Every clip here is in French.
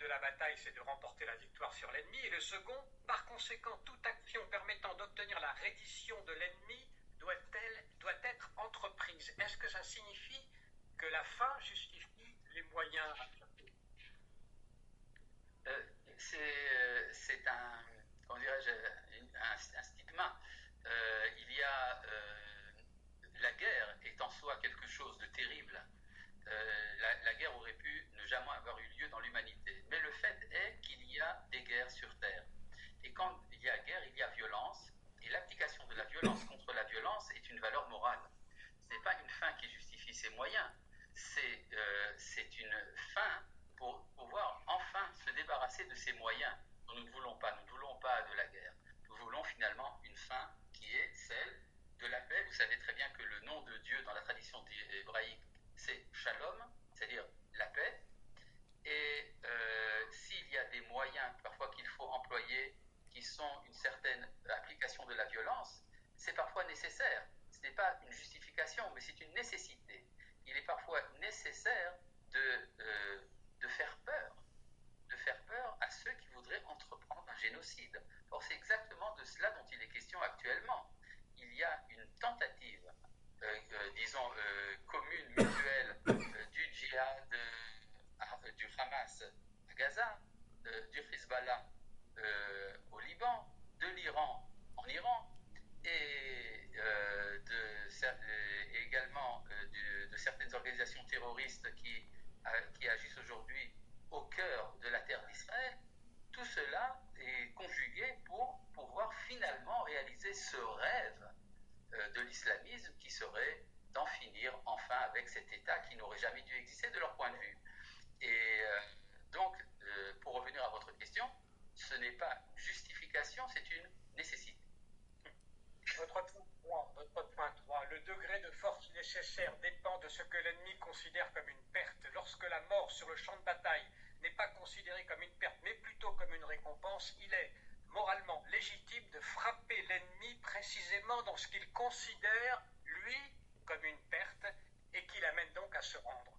de la bataille, c'est de remporter la victoire sur l'ennemi, et le second, par conséquent, toute action permettant d'obtenir la reddition de l'ennemi doit être entreprise. Est-ce que ça signifie que la fin justifie les moyens? C'est un, comment dirais-je, un stigma. La guerre est en soi quelque chose de terrible. La guerre aurait pu ne jamais avoir eu lieu dans l'humanité. Mais le fait est qu'il y a des guerres sur Terre. Et quand il y a guerre, il y a violence. Et l'application de la violence contre la violence est une valeur morale. Ce n'est pas une fin qui justifie ses moyens. C'est une fin pour pouvoir enfin se débarrasser de ces moyens dont nous ne voulons pas. Nous ne voulons pas de la guerre. Nous voulons finalement une fin qui est celle de la paix. Vous savez très bien que le nom de Dieu dans la tradition hébraïque, c'est Shalom, c'est-à-dire la paix. Et s'il y a des moyens parfois qu'il faut employer qui sont une certaine application de la violence, c'est parfois nécessaire. Ce n'est pas une justification, mais c'est une nécessité. Il est parfois nécessaire de faire peur à ceux qui voudraient entreprendre un génocide. Or, c'est exactement de cela dont il est question actuellement. Il y a une tentative, disons, commune, mutuelle, du djihad, du Hamas à Gaza, du Hezbollah au Liban, de l'Iran en Iran, et également de certaines organisations terroristes qui agissent aujourd'hui au cœur de la terre d'Israël. Tout cela est conjugué pour pouvoir finalement réaliser ce rêve de l'islamisme qui serait d'en finir enfin avec cet État qui n'aurait jamais dû exister de leur point de vue. Et donc, pour revenir à votre question, ce n'est pas une justification, c'est une nécessité. Votre point 3, le degré de force nécessaire dépend de ce que l'ennemi considère comme une perte. Lorsque la mort sur le champ de bataille n'est pas considérée comme une perte, mais plutôt comme une récompense, il est moralement légitime de frapper l'ennemi précisément dans ce qu'il considère, lui, comme une perte, et qui l'amène donc à se rendre.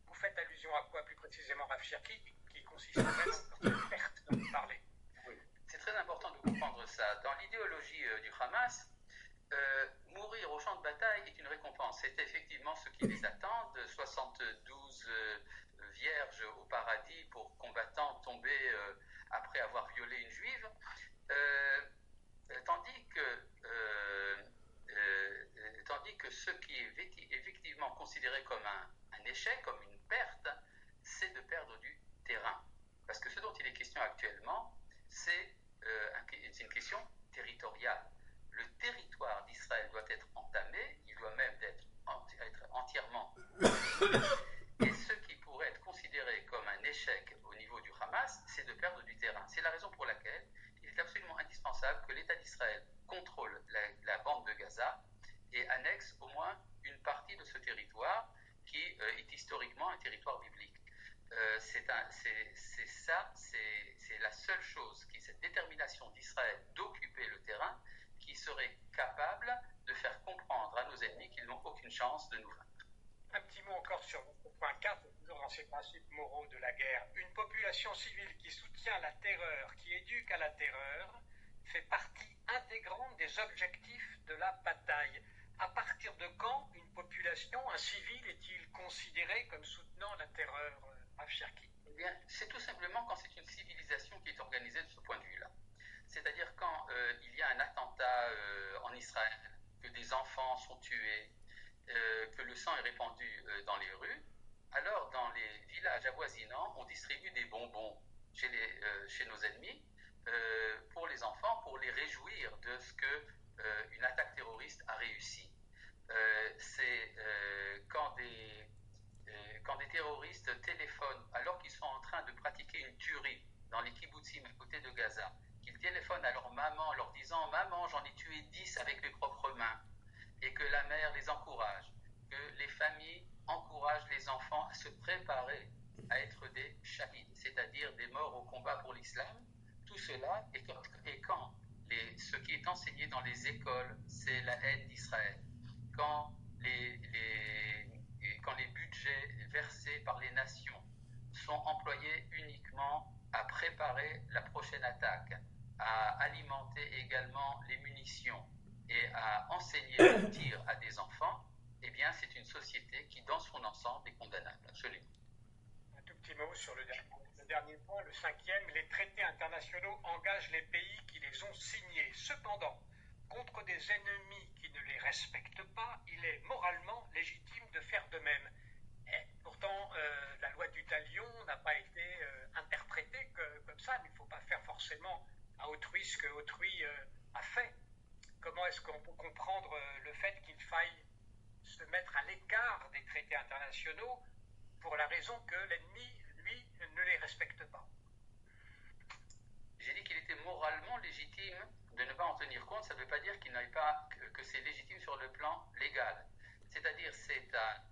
Vous faites allusion à quoi plus précisément, Rav Cherki, qui consisterait dans une perte dont vous parlez? Oui, c'est très important de comprendre ça. Dans l'idéologie du Hamas, mourir au champ de bataille est une récompense. C'est effectivement ce qui les attend, 72 vierges au paradis pour combattants tombés après avoir violé une juive, tandis que ce qui est effectivement considéré comme un échec, comme une perte, c'est de perdre du terrain. Parce que ce dont il est question actuellement, c'est une question territoriale. Le territoire d'Israël doit être entamé, il doit même être entièrement et ce qui pourrait être considéré comme un échec au niveau du Hamas, c'est de perdre du terrain. C'est la raison pour laquelle il est absolument indispensable que l'État d'Israël contrôle la bande de Gaza et annexe au moins une partie de ce territoire qui est historiquement un territoire biblique. C'est la seule chose, cette détermination d'Israël d'occuper le terrain qui serait capable de faire comprendre à nos ennemis qu'ils n'ont aucune chance de nous vaincre. Un petit mot encore sur votre point 4, toujours dans ces principes moraux de la guerre. Une population civile qui soutient la terreur, qui éduque à la terreur, fait partie intégrante des objectifs de la bataille. À partir de quand une population, un civil, est-il considéré comme soutenant la terreur, Rav Cherki? Eh bien, c'est tout simplement quand c'est une civilisation qui est organisée de ce point de vue-là. C'est-à-dire quand il y a un attentat en Israël, que des enfants sont tués, que le sang est répandu dans les rues, alors dans les villages avoisinants, on distribue des bonbons chez nos ennemis pour les enfants, pour les réjouir de ce qu'une attaque terroriste a réussi. C'est quand des terroristes téléphonent alors qu'ils sont en train de pratiquer une tuerie dans les kibbutzim à côté de Gaza, qu'ils téléphonent à leur maman leur disant « Maman, j'en ai tué 10 avec mes propres mains », et que la mère les encourage, que les familles encouragent les enfants à se préparer à être des shahids, c'est-à-dire des morts au combat pour l'islam. Tout cela, et quand ce qui est enseigné dans les écoles, c'est la haine d'Israël, quand les budgets versés par les nations sont employés uniquement préparer la prochaine attaque, à alimenter également les munitions et à enseigner le tir à des enfants, eh bien c'est une société qui dans son ensemble est condamnable, absolument. Un tout petit mot sur le dernier point, le 5e, les traités internationaux engagent les pays qui les ont signés. Cependant, contre des ennemis qui ne les respectent pas, il est moralement légitime de faire de même. Et pourtant, la loi du talion n'a pas été interprétée comme ça, mais il ne faut pas faire forcément à autrui ce que autrui a fait. Comment est-ce qu'on peut comprendre le fait qu'il faille se mettre à l'écart des traités internationaux pour la raison que l'ennemi, lui, ne les respecte pas? J'ai dit qu'il était moralement légitime de ne pas en tenir compte. Ça ne veut pas dire qu'il n'ait pas que c'est légitime sur le plan légal. C'est-à-dire c'est à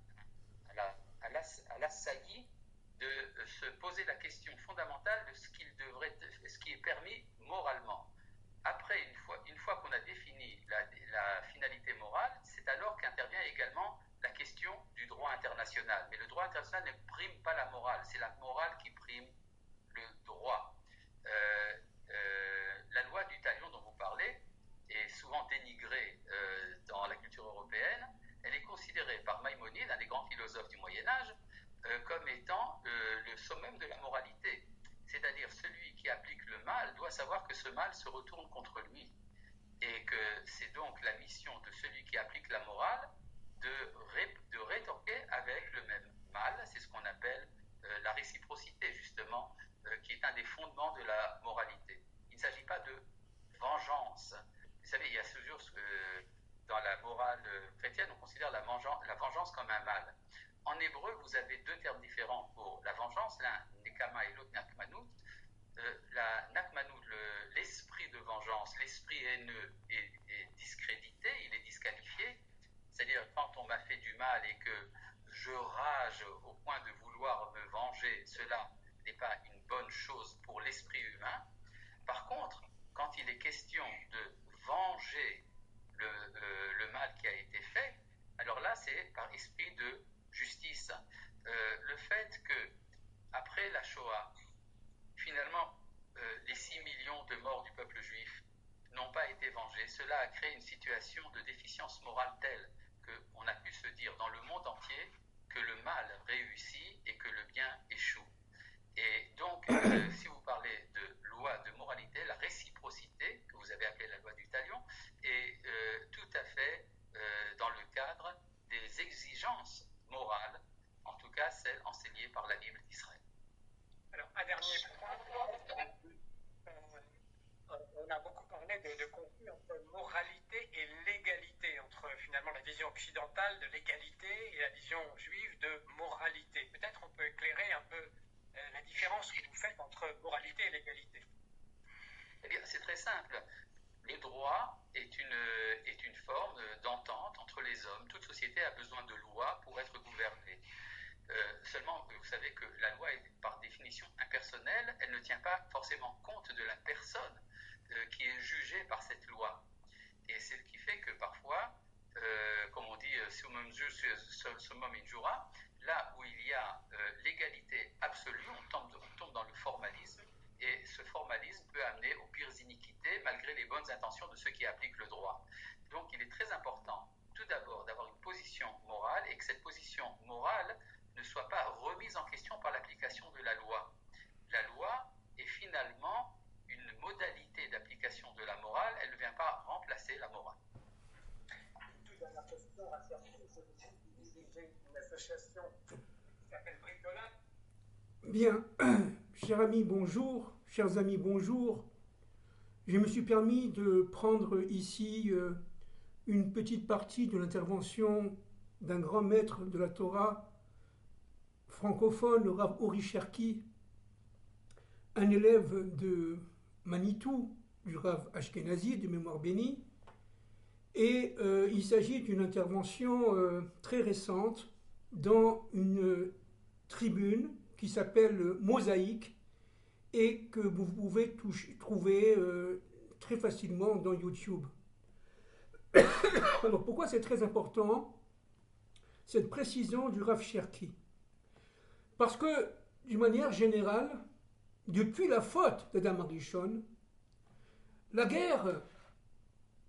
l'assailli de se poser la question fondamentale de ce qui est permis moralement. Après, une fois qu'on a défini la finalité morale, c'est alors qu'intervient également la question du droit international. Mais le droit international ne prime pas la morale, c'est la morale qui prime le droit. La loi du talion dont vous parlez est souvent dénigrée dans la culture européenne. Elle est considérée par Maïmonide, un des grands philosophes du Moyen-Âge, comme étant le summum de la moralité. C'est-à-dire celui qui applique le mal doit savoir que ce mal se retourne contre lui. Et que c'est donc la mission de celui qui applique la morale de rétorquer avec le même mal. C'est ce qu'on appelle la réciprocité, justement, qui est un des fondements de la moralité. Il ne s'agit pas de vengeance. Vous savez, il y a toujours dans la morale chrétienne, on considère la vengeance comme un mal. En hébreu, vous avez deux termes différents pour la vengeance, l'un nekama et l'autre nakmanut. La nakmanut, l'esprit de vengeance, l'esprit haineux est discrédité, il est disqualifié. C'est-à-dire quand on m'a fait du mal et que je rage au point de vouloir me venger, cela n'est pas une bonne chose pour l'esprit humain. Par contre, quand il est question de venger le mal qui a été fait, alors là c'est par esprit de justice. Le fait que après la Shoah, finalement les 6 millions de morts du peuple juif n'ont pas été vengés, cela a créé une situation de déficience morale telle qu'on a pu se dire dans le monde entier que le mal réussit et que le bien échoue. Et donc, si vous parlez de loi de moralité, la réciprocité, que vous avez appelée la loi du talion, est tout à fait dans le cadre des exigences morales, en tout cas celles enseignées par la Bible d'Israël. Alors, un dernier point. On a beaucoup parlé de conflit entre moralité et légalité, entre finalement la vision occidentale de l'égalité et la vision juive de moralité. Peut-être on peut éclairer un peu la différence que vous faites entre moralité et légalité. Eh bien, c'est très simple. Le droit est une forme d'entente entre les hommes. Toute société a besoin de lois pour être gouvernée. Seulement, vous savez que la loi est par définition impersonnelle, elle ne tient pas forcément compte de la personne qui est jugée par cette loi. Et c'est ce qui fait que parfois, comme on dit, summum jus, summum injura, là où il y a l'égalité absolue, on tombe dans le formalisme, et ce formalisme peut amener aux pires iniquités, malgré les bonnes intentions de ceux qui appliquent le droit. Donc il est très important, tout d'abord, d'avoir une position morale, et que cette position morale ne soit pas remise en question par l'application de la loi. La loi est finalement une modalité d'application de la morale, elle ne vient pas remplacer la morale. Toute dernière question, vous dirigez une association qui s'appelle Bricola. Bien, chers amis, bonjour, chers amis, bonjour. Je me suis permis de prendre ici une petite partie de l'intervention d'un grand maître de la Torah francophone, le Rav Ori Cherki, un élève de Manitou, du Rav Ashkenazi, de mémoire bénie. Et il s'agit d'une intervention très récente dans une tribune qui s'appelle Mosaïque et que vous pouvez trouver très facilement dans YouTube. Alors pourquoi c'est très important cette précision du Rav Cherki? Parce que d'une manière générale, depuis la faute d'Adam Arishon, la guerre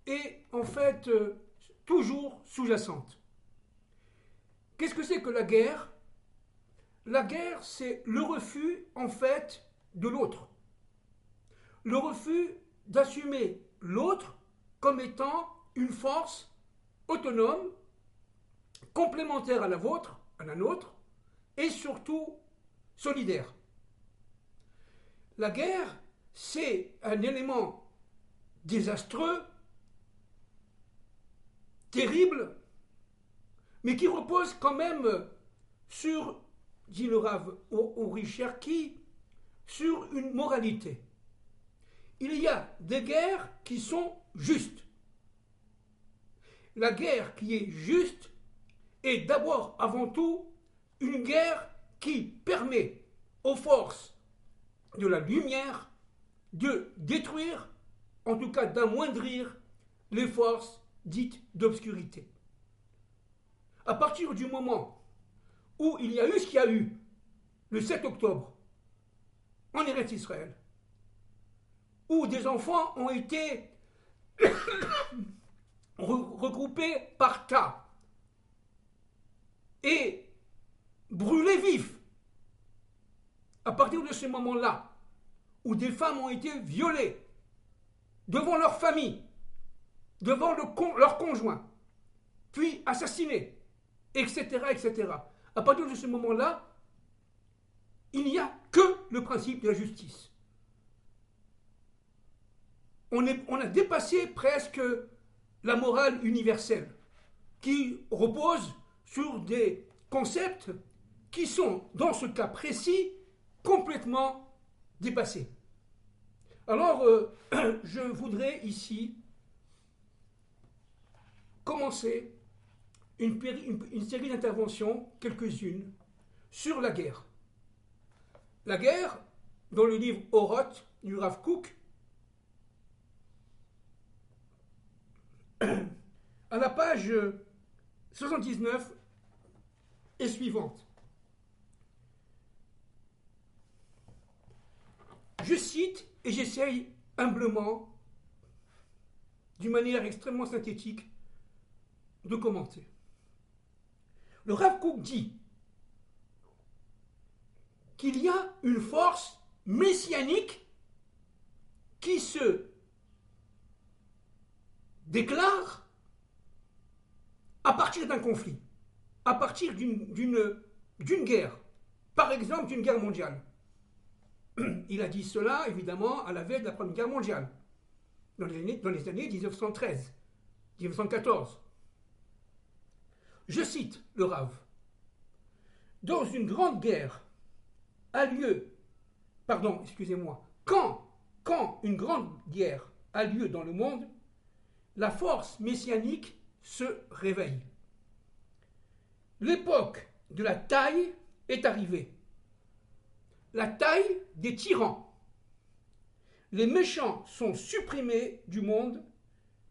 est en fait toujours sous-jacente. Qu'est-ce que c'est que la guerre? La guerre, c'est le refus, en fait, de l'autre. Le refus d'assumer l'autre comme étant une force autonome, complémentaire à la vôtre, à la nôtre, et surtout solidaire. La guerre, c'est un élément désastreux, terrible, mais qui repose quand même sur, dit le Rav Uri Cherki, sur une moralité. Il y a des guerres qui sont justes. La guerre qui est juste est d'abord, avant tout, une guerre qui permet aux forces de la lumière de détruire, en tout cas d'amoindrir, les forces dites d'obscurité. À partir du moment où il y a eu ce qu'il y a eu, le 7 octobre, en Eretz Israël, où des enfants ont été regroupés par tas et brûlés vifs, à partir de ce moment-là, où des femmes ont été violées devant leur famille, devant leur conjoint, puis assassinées, etc., etc. À partir de ce moment-là, il n'y a que le principe de la justice. On a dépassé presque la morale universelle, qui repose sur des concepts qui sont, dans ce cas précis, complètement dépassés. Alors, je voudrais ici commencer une série d'interventions, quelques-unes, sur la guerre. La guerre, dans le livre Oroth du Rav Kook, à la page 79 et suivante. Je cite et j'essaye humblement, d'une manière extrêmement synthétique, de commenter. Le Rav Kook dit qu'il y a une force messianique qui se déclare à partir d'un conflit, à partir d'une guerre, par exemple d'une guerre mondiale. Il a dit cela, évidemment, à la veille de la Première Guerre mondiale, dans les années 1913, 1914. Je cite le Rav. Dans une grande guerre a lieu, quand une grande guerre a lieu dans le monde, la force messianique se réveille. L'époque de la taille est arrivée. La taille des tyrans. Les méchants sont supprimés du monde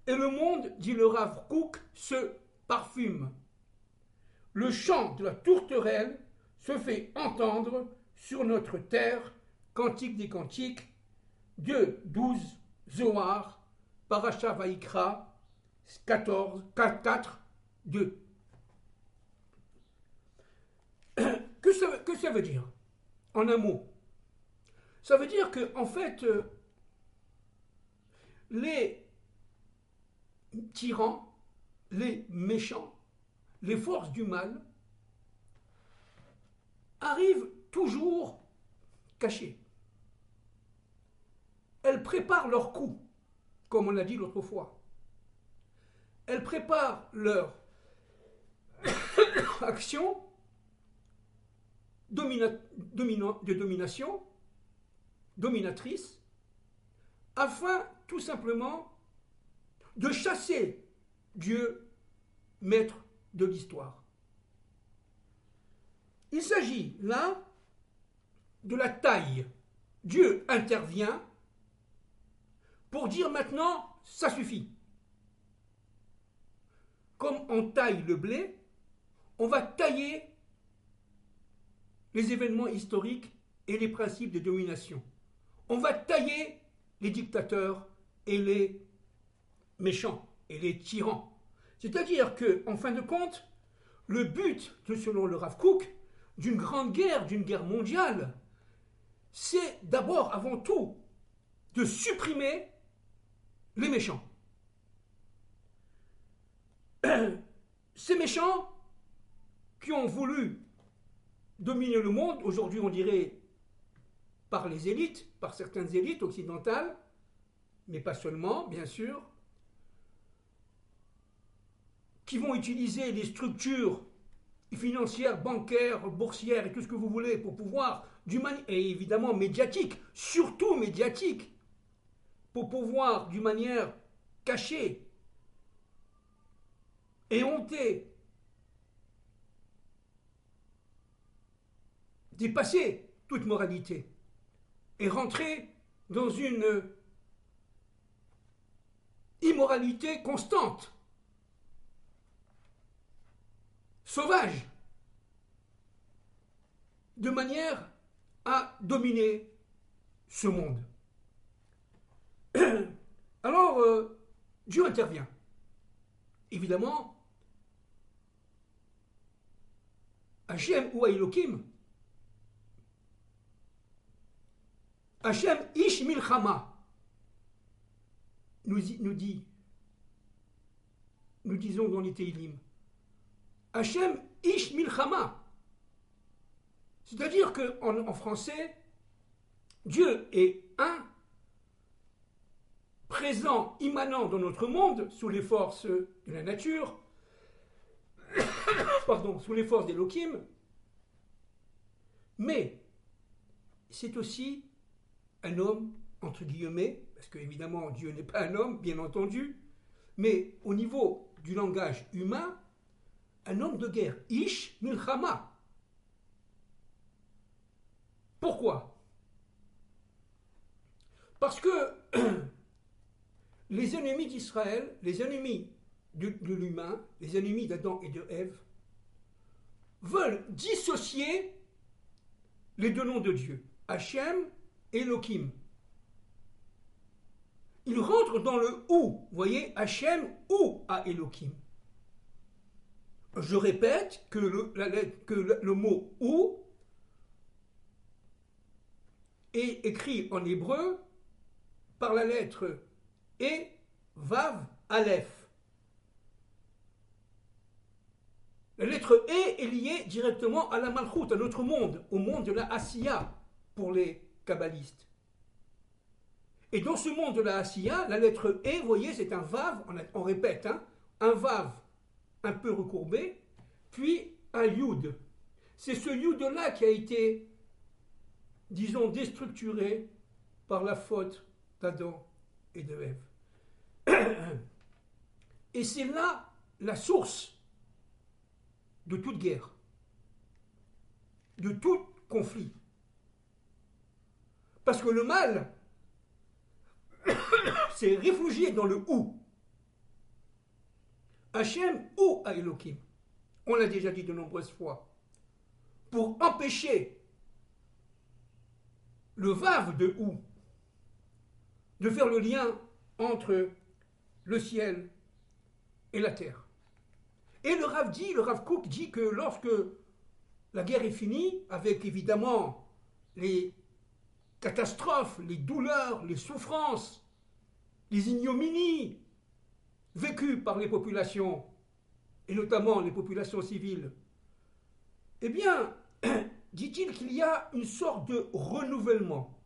et le monde, dit le Rav Kook, se parfume. Le chant de la tourterelle se fait entendre sur notre terre, Cantique des Cantiques, 2:12, Zohar, Parasha Vaikra, 4, 2. Que ça veut dire? En un mot. Ça veut dire que, en fait, les tyrans, les méchants, les forces du mal arrivent toujours cachées. Elles préparent leur coup, comme on l'a dit l'autre fois. Elles préparent leur action de domination, dominatrice, afin tout simplement de chasser Dieu, maître de l'histoire. Il s'agit là de la taille. Dieu intervient pour dire maintenant, ça suffit. Comme on taille le blé, on va tailler les événements historiques et les principes de domination. on va tailler les dictateurs et les méchants et les tyrans. C'est-à-dire que, en fin de compte, le but, selon le Rav Kook, d'une guerre mondiale, c'est d'abord, avant tout, de supprimer les méchants. Ces méchants qui ont voulu dominer le monde, aujourd'hui on dirait par les élites, par certaines élites occidentales, mais pas seulement, bien sûr, qui vont utiliser les structures financières, bancaires, boursières et tout ce que vous voulez pour pouvoir, et évidemment médiatiques, surtout médiatiques, pour pouvoir d'une manière cachée, éhontée, dépasser toute moralité et rentrer dans une immoralité constante, sauvage, de manière à dominer ce monde. Alors, Dieu intervient. Évidemment, Hachem ou Elohim, Hachem Ish Milchama, nous disons dans les Teilim, Hachem Ish Milchama. C'est-à-dire qu'en français, Dieu est un, présent, immanent dans notre monde, sous les forces de la nature, sous les forces d'Elohim, mais c'est aussi un homme, entre guillemets, parce qu'évidemment Dieu n'est pas un homme, bien entendu, mais au niveau du langage humain, un homme de guerre, Ish Milchama. Pourquoi? Parce que les ennemis d'Israël, les ennemis de l'humain, les ennemis d'Adam et de Ève, veulent dissocier les deux noms de Dieu, Hachem et Elohim. Ils rentrent dans le ou, vous voyez, Hachem ou à Elohim. Je répète que le mot ou est écrit en hébreu par la lettre E, Vav, Aleph. La lettre E est liée directement à la Malchut, à notre monde, au monde de la Asiya pour les kabbalistes. Et dans ce monde de la Asiya, la lettre E, vous voyez, c'est un Vav, on répète, hein, un Vav un peu recourbé, puis un Yud. C'est ce Yud-là qui a été, disons, déstructuré par la faute d'Adam et de Ève. Et c'est là la source de toute guerre, de tout conflit. Parce que le mal s'est réfugié dans le ou. Hachem ou à Elohim. On l'a déjà dit de nombreuses fois. Pour empêcher le vav de ou de faire le lien entre le ciel et la terre. Et le Rav Kook dit que lorsque la guerre est finie, avec évidemment les catastrophes, les douleurs, les souffrances, les ignominies vécues par les populations, et notamment les populations civiles, eh bien, dit-il qu'il y a une sorte de renouvellement,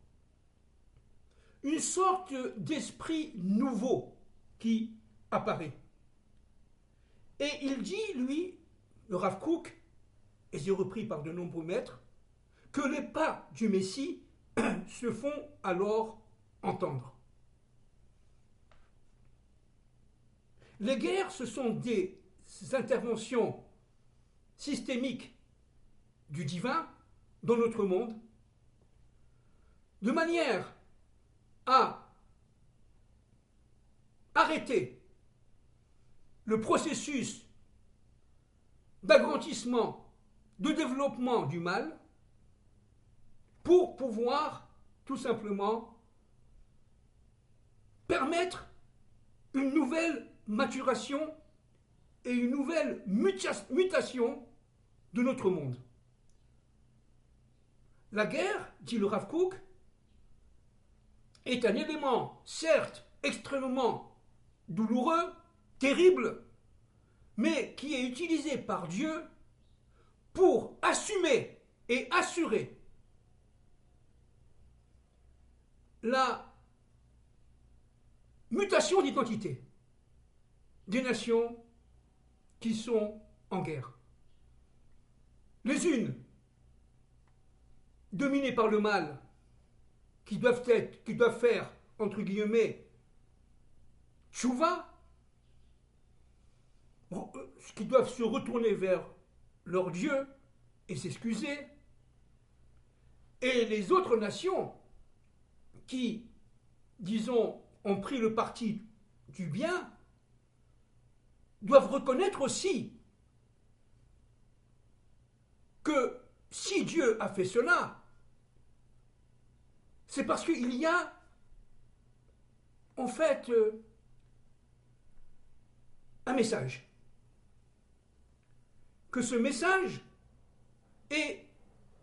une sorte d'esprit nouveau qui apparaît. Et il dit, lui, le Rav Kook, et c'est repris par de nombreux maîtres, que les pas du Messie se font alors entendre. Les guerres, ce sont des interventions systémiques du divin dans notre monde, de manière à arrêter le processus d'agrandissement, de développement du mal, pour pouvoir tout simplement permettre une nouvelle maturation et une nouvelle mutation de notre monde. La guerre, dit le Rav Kook, est un élément, certes, extrêmement douloureux, terrible, mais qui est utilisé par Dieu pour assumer et assurer la mutation d'identité des nations qui sont en guerre. Les unes dominées par le mal, qui doivent faire, entre guillemets, tchouva, qui doivent se retourner vers leur Dieu et s'excuser, et les autres nations qui, disons, ont pris le parti du bien, doivent reconnaître aussi que si Dieu a fait cela, c'est parce qu'il y a, en fait, un message. Que ce message est,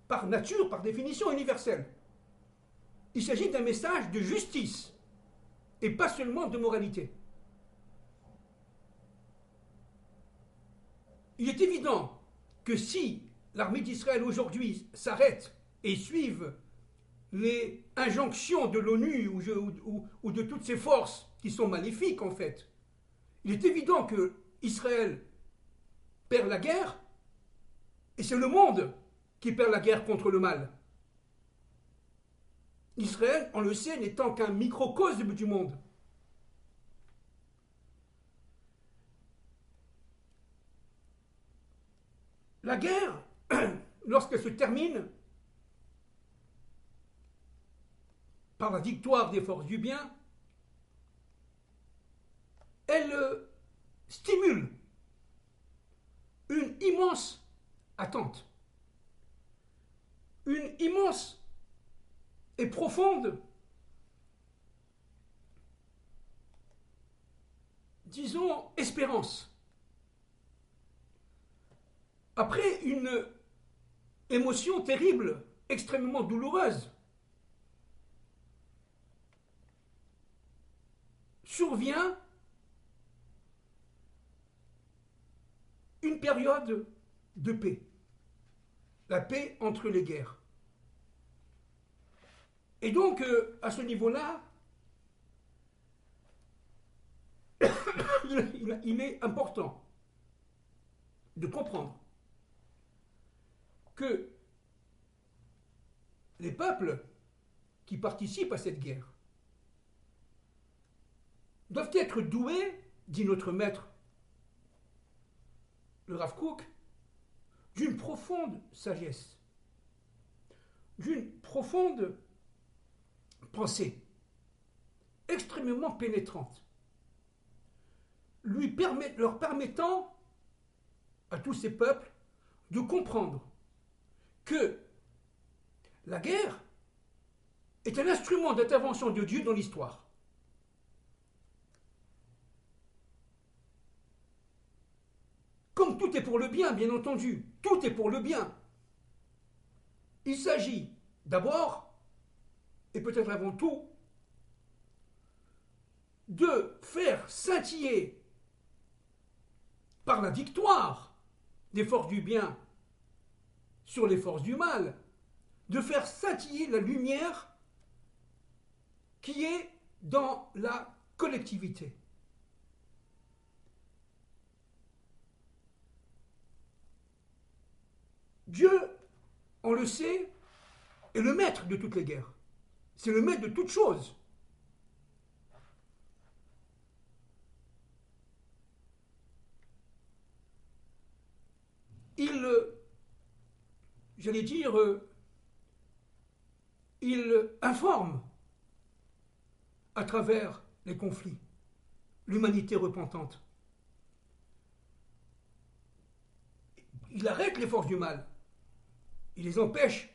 par nature, par définition, universel. Il s'agit d'un message de justice et pas seulement de moralité. Il est évident que si l'armée d'Israël aujourd'hui s'arrête et suive les injonctions de l'ONU ou de toutes ces forces qui sont maléfiques en fait, il est évident que Israël perd la guerre et c'est le monde qui perd la guerre contre le mal. Israël, on le sait, n'étant qu'un microcosme du monde. La guerre, lorsqu'elle se termine par la victoire des forces du bien, elle stimule une immense attente, une immense et profonde, disons, espérance. Après une émotion terrible, extrêmement douloureuse, survient une période de paix, la paix entre les guerres. Et donc, à ce niveau-là, il est important de comprendre que les peuples qui participent à cette guerre doivent être doués, dit notre maître, le Rav Kook, d'une profonde sagesse, d'une profonde pensée, extrêmement pénétrante, leur permettant à tous ces peuples de comprendre que la guerre est un instrument d'intervention de Dieu dans l'histoire. Comme tout est pour le bien, bien entendu, tout est pour le bien. Il s'agit d'abord, et peut-être avant tout, de faire scintiller par la victoire des forces du bien sur les forces du mal, de faire scintiller la lumière qui est dans la collectivité. Dieu, on le sait, est le maître de toutes les guerres. C'est le maître de toutes choses. Il informe à travers les conflits l'humanité repentante. Il arrête les forces du mal. Il les empêche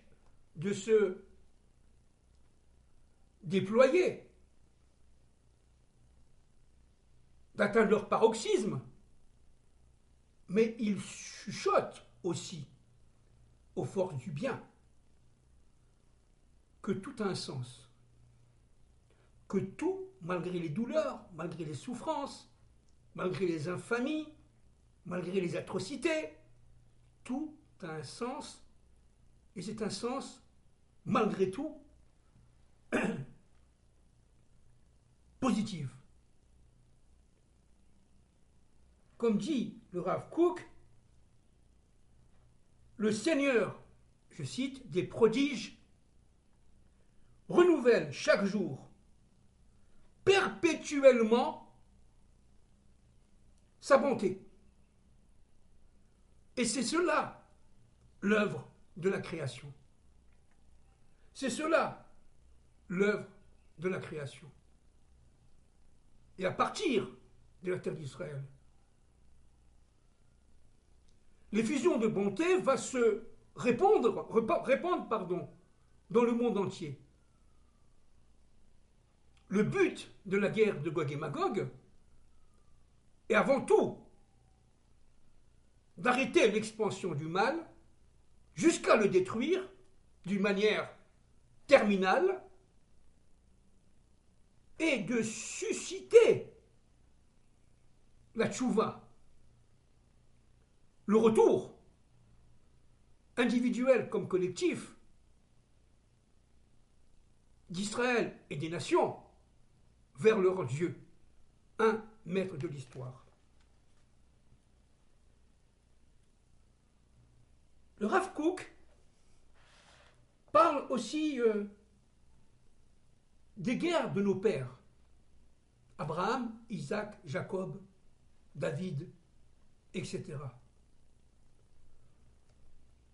de se déployés, d'atteindre leur paroxysme, mais ils chuchotent aussi aux forces du bien que tout a un sens, que tout, malgré les douleurs, malgré les souffrances, malgré les infamies, malgré les atrocités, tout a un sens, et c'est un sens, malgré tout, positif. Comme dit le Rav Kook, le Seigneur, je cite, des prodiges, renouvelle chaque jour, perpétuellement, sa bonté. Et c'est cela, l'œuvre de la création. C'est cela, l'œuvre de la création. Et à partir de la terre d'Israël, l'effusion de bonté va se répandre dans le monde entier. Le but de la guerre de Gog et Magog est avant tout d'arrêter l'expansion du mal jusqu'à le détruire d'une manière terminale et de susciter la tchouva, le retour, individuel comme collectif, d'Israël et des nations vers leur Dieu, un maître de l'histoire. Le Rav Kook parle aussi des guerres de nos pères, Abraham, Isaac, Jacob, David, etc.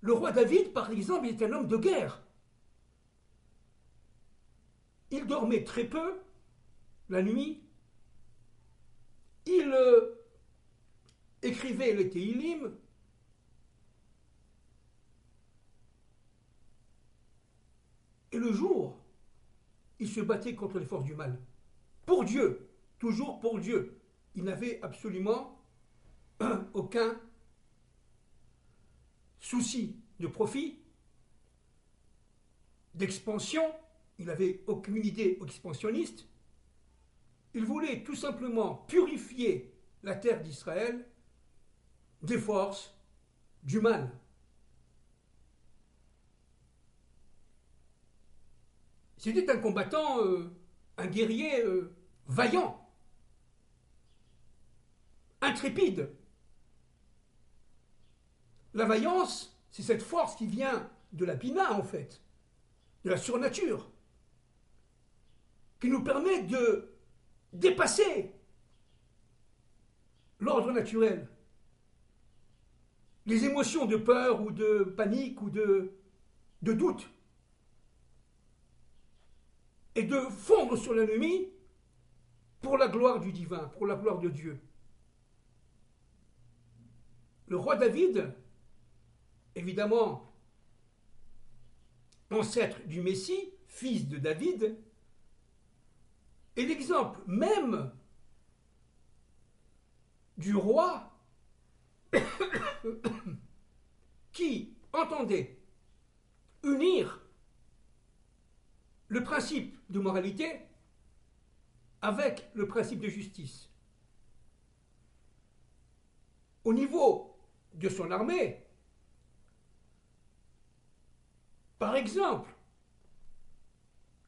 Le roi David, par exemple, est un homme de guerre. Il dormait très peu la nuit. Il écrivait les Tehillim. Et le jour, il se battait contre les forces du mal. Pour Dieu, toujours pour Dieu. Il n'avait absolument aucun souci de profit, d'expansion. Il n'avait aucune idée expansionniste. Il voulait tout simplement purifier la terre d'Israël des forces du mal. C'était un combattant, un guerrier vaillant, intrépide. La vaillance, c'est cette force qui vient de la bina, en fait, de la surnature, qui nous permet de dépasser l'ordre naturel, les émotions de peur ou de panique ou de doute, et de fondre sur l'ennemi pour la gloire du divin, pour la gloire de Dieu. Le roi David, évidemment, ancêtre du Messie, fils de David, est l'exemple même du roi qui entendait unir le principe de moralité avec le principe de justice. Au niveau de son armée, par exemple,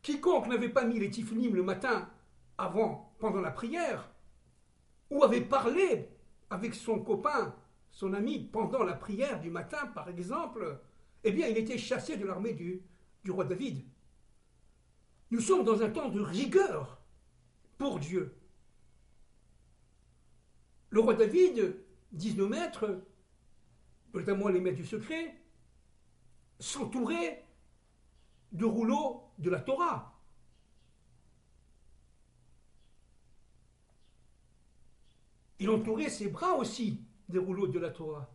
quiconque n'avait pas mis les tiflim le matin avant, pendant la prière, ou avait parlé avec son copain, son ami, pendant la prière du matin, par exemple, eh bien, il était chassé de l'armée du roi David. Nous sommes dans un temps de rigueur pour Dieu. Le roi David, disent nos maîtres, notamment les maîtres du secret, s'entourait de rouleaux de la Torah. Il entourait ses bras aussi des rouleaux de la Torah.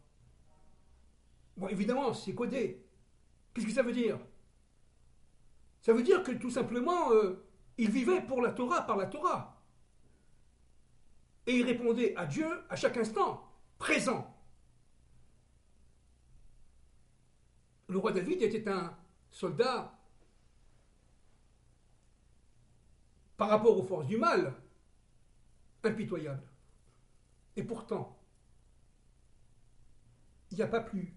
Bon, évidemment, c'est codé. Qu'est-ce que ça veut dire? Ça veut dire que tout simplement, Il vivait pour la Torah, par la Torah. Et il répondait à Dieu à chaque instant, présent. Le roi David était un soldat, par rapport aux forces du mal, impitoyable. Et pourtant, il n'y a pas plus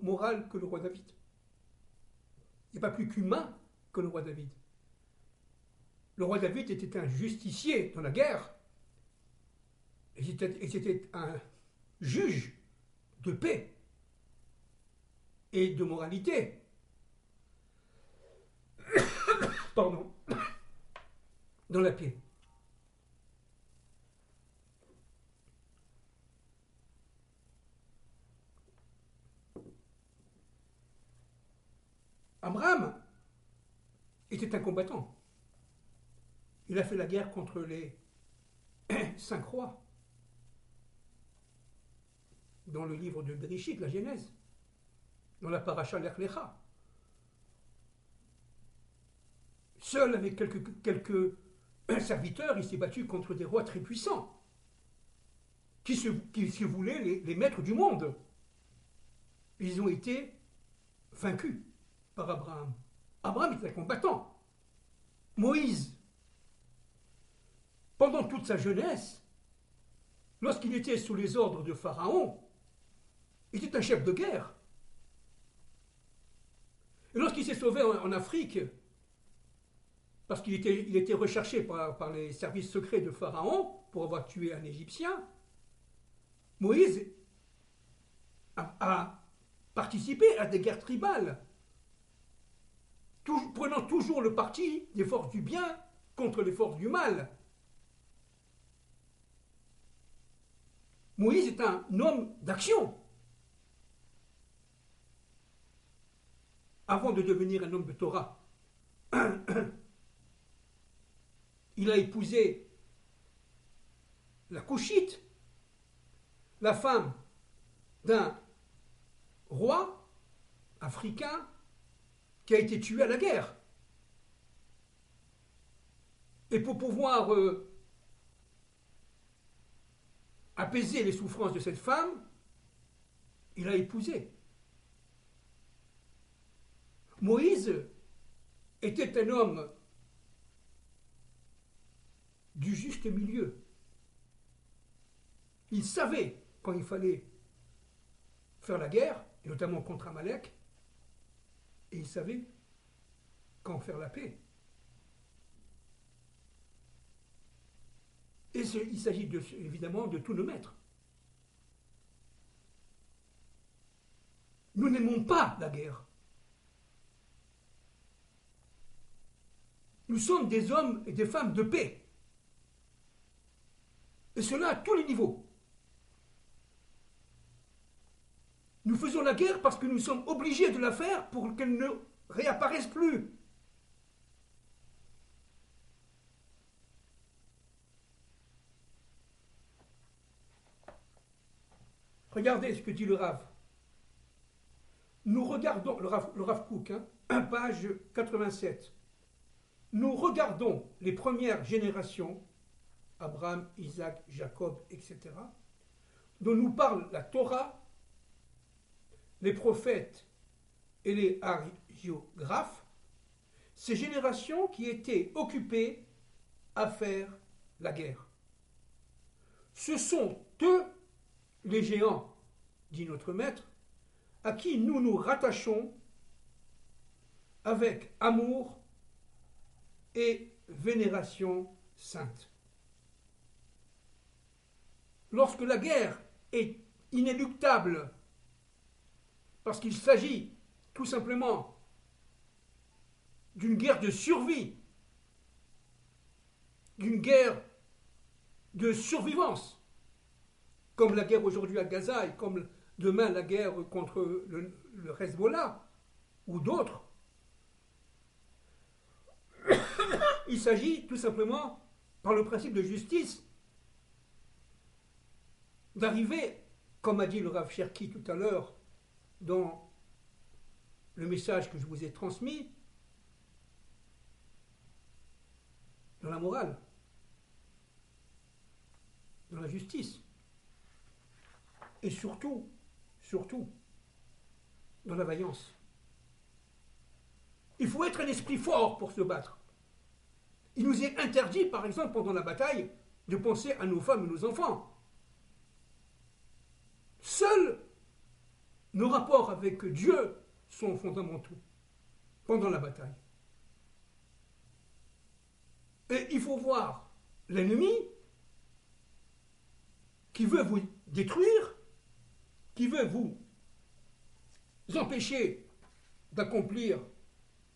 moral que le roi David. Il n'y a pas plus qu'humain que le roi David. Le roi David était un justicier dans la guerre. Et c'était un juge de paix et de moralité. Pardon. Dans la paix. Abraham était un combattant. Il a fait la guerre contre les 5 rois. Dans le livre de Bereshit, la Genèse, dans la paracha Lech Lecha. Seul avec quelques serviteurs, il s'est battu contre des rois très puissants, qui se voulaient les maîtres du monde. Ils ont été vaincus par Abraham. Abraham était un combattant. Moïse, pendant toute sa jeunesse, lorsqu'il était sous les ordres de Pharaon, il était un chef de guerre. Et lorsqu'il s'est sauvé en Afrique, parce qu'il était recherché par les services secrets de Pharaon pour avoir tué un Égyptien, Moïse a participé à des guerres tribales, prenant toujours le parti des forces du bien contre les forces du mal. Moïse est un homme d'action. Avant de devenir un homme de Torah, il a épousé la Couchite, la femme d'un roi africain qui a été tué à la guerre. Et pour pouvoir apaiser les souffrances de cette femme, il a épousé. Moïse était un homme du juste milieu. Il savait quand il fallait faire la guerre, et notamment contre Amalek, et il savait quand faire la paix. Et il s'agit évidemment de tous nos maîtres. Nous n'aimons pas la guerre. Nous sommes des hommes et des femmes de paix. Et cela à tous les niveaux. Nous faisons la guerre parce que nous sommes obligés de la faire pour qu'elle ne réapparaisse plus. Regardez ce que dit le Rav. Nous regardons, le Rav Kook, page 87. Nous regardons les premières générations, Abraham, Isaac, Jacob, etc., dont nous parle la Torah, les prophètes et les hagiographes, ces générations qui étaient occupées à faire la guerre. Ce sont eux, les géants, dit notre maître, à qui nous nous rattachons avec amour et vénération sainte. Lorsque la guerre est inéluctable, parce qu'il s'agit tout simplement d'une guerre de survie, d'une guerre de survivance, comme la guerre aujourd'hui à Gaza et comme demain la guerre contre le Hezbollah ou d'autres, il s'agit tout simplement, par le principe de justice, d'arriver, comme a dit le Rav Cherki tout à l'heure, dans le message que je vous ai transmis, la morale, dans la justice, et surtout, surtout, dans la vaillance. Il faut être un esprit fort pour se battre. Il nous est interdit, par exemple, pendant la bataille, de penser à nos femmes et nos enfants. Seuls nos rapports avec Dieu sont fondamentaux pendant la bataille. Et il faut voir l'ennemi qui veut vous détruire, qui veut vous empêcher d'accomplir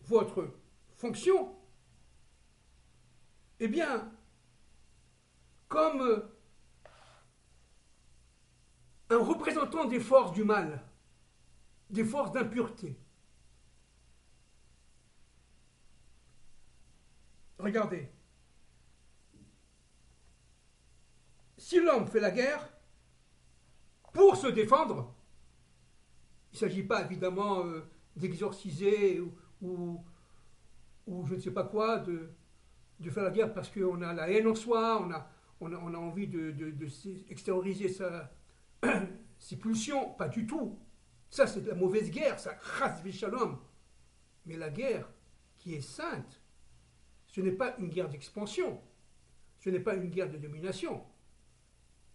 votre fonction, eh bien, comme un représentant des forces du mal, des forces d'impureté. Regardez, si l'homme fait la guerre, pour se défendre, il ne s'agit pas évidemment d'exorciser ou je ne sais pas quoi, de faire la guerre parce qu'on a la haine en soi, on a envie de extérioriser ses pulsions. Pas du tout. Ça, c'est de la mauvaise guerre, ça, chas v'shalom. Mais la guerre qui est sainte, ce n'est pas une guerre d'expansion, ce n'est pas une guerre de domination,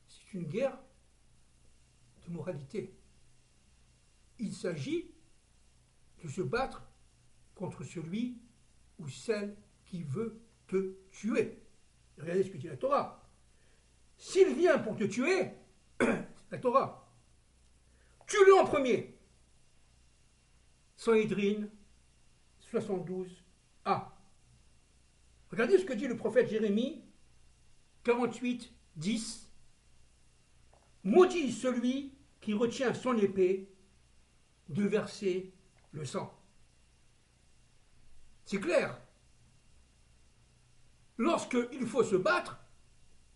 c'est une guerre de moralité. Il s'agit de se battre contre celui ou celle qui veut te tuer. Regardez ce que dit la Torah. S'il vient pour te tuer, la Torah, tue-le en premier. Sanhédrin 72a. Regardez ce que dit le prophète Jérémie 48, 10. Maudit celui qui retient son épée de verser le sang. C'est clair. Lorsqu'il faut se battre,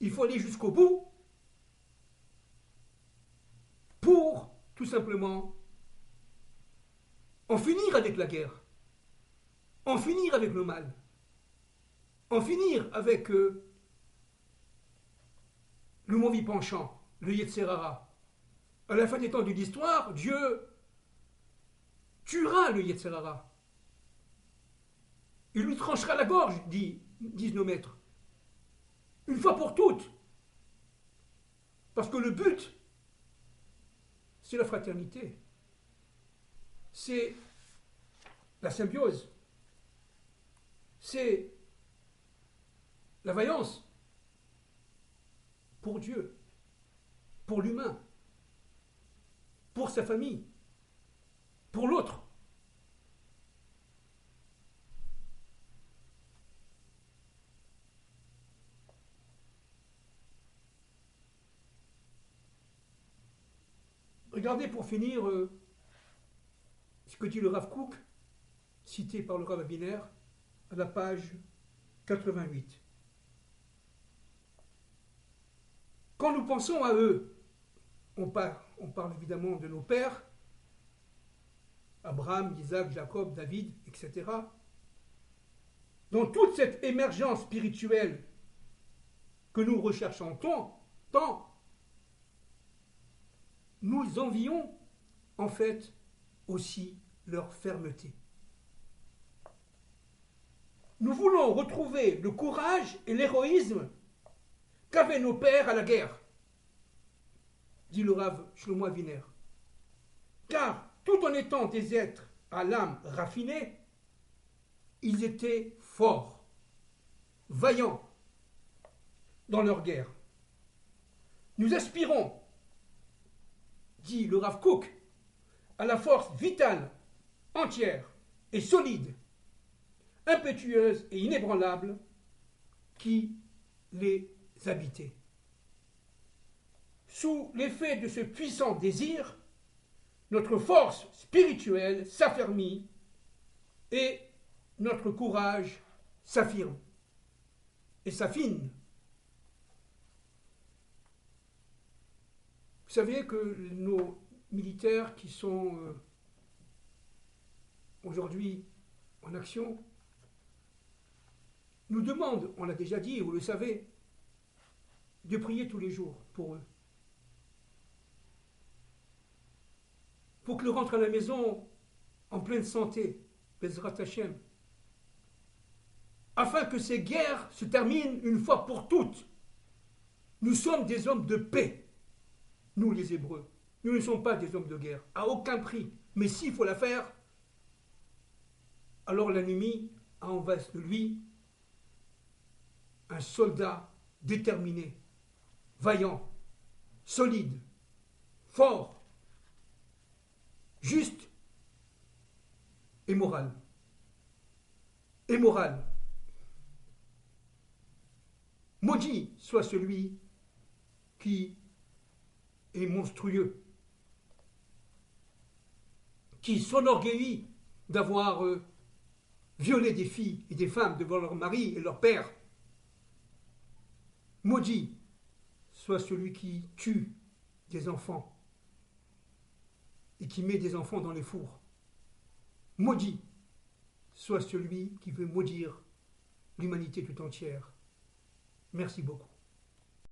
il faut aller jusqu'au bout pour, tout simplement, en finir avec la guerre, en finir avec le mal, en finir avec le mauvais penchant, le Yetzer Hara. À la fin des temps de l'histoire, Dieu tuera le Yetzer Hara. Il lui tranchera la gorge, disent nos maîtres. Une fois pour toutes. Parce que le but, c'est la fraternité. C'est la symbiose. C'est la vaillance pour Dieu, pour l'humain, pour sa famille, pour l'autre. Regardez pour finir ce que dit le Rav Kook, cité par le Rav Abiner, à la page 88. Quand nous pensons à eux, on parle évidemment de nos pères, Abraham, Isaac, Jacob, David, etc. Dans toute cette émergence spirituelle que nous recherchons tant, nous envions en fait aussi leur fermeté. Nous voulons retrouver le courage et l'héroïsme qu'avaient nos pères à la guerre, dit le Rav Shlomo Aviner. Car tout en étant des êtres à l'âme raffinée, ils étaient forts, vaillants dans leur guerre. Nous aspirons, dit le Rav Kook, à la force vitale, entière et solide, impétueuse et inébranlable qui les habitait. Sous l'effet de ce puissant désir, notre force spirituelle s'affermit et notre courage s'affirme et s'affine. Vous savez que nos militaires qui sont aujourd'hui en action, nous demande, on l'a déjà dit, vous le savez, de prier tous les jours pour eux. Pour qu'ils rentrent à la maison en pleine santé, Bezrat Hashem, afin que ces guerres se terminent une fois pour toutes. Nous sommes des hommes de paix, nous les Hébreux. Nous ne sommes pas des hommes de guerre, à aucun prix. Mais s'il faut la faire, alors l'ennemi a en face de lui un soldat déterminé, vaillant, solide, fort, juste et moral. Et moral. Maudit soit celui qui est monstrueux, qui s'enorgueillit d'avoir violé des filles et des femmes devant leur mari et leur père. Maudit soit celui qui tue des enfants et qui met des enfants dans les fours. Maudit soit celui qui veut maudire l'humanité tout entière. Merci beaucoup.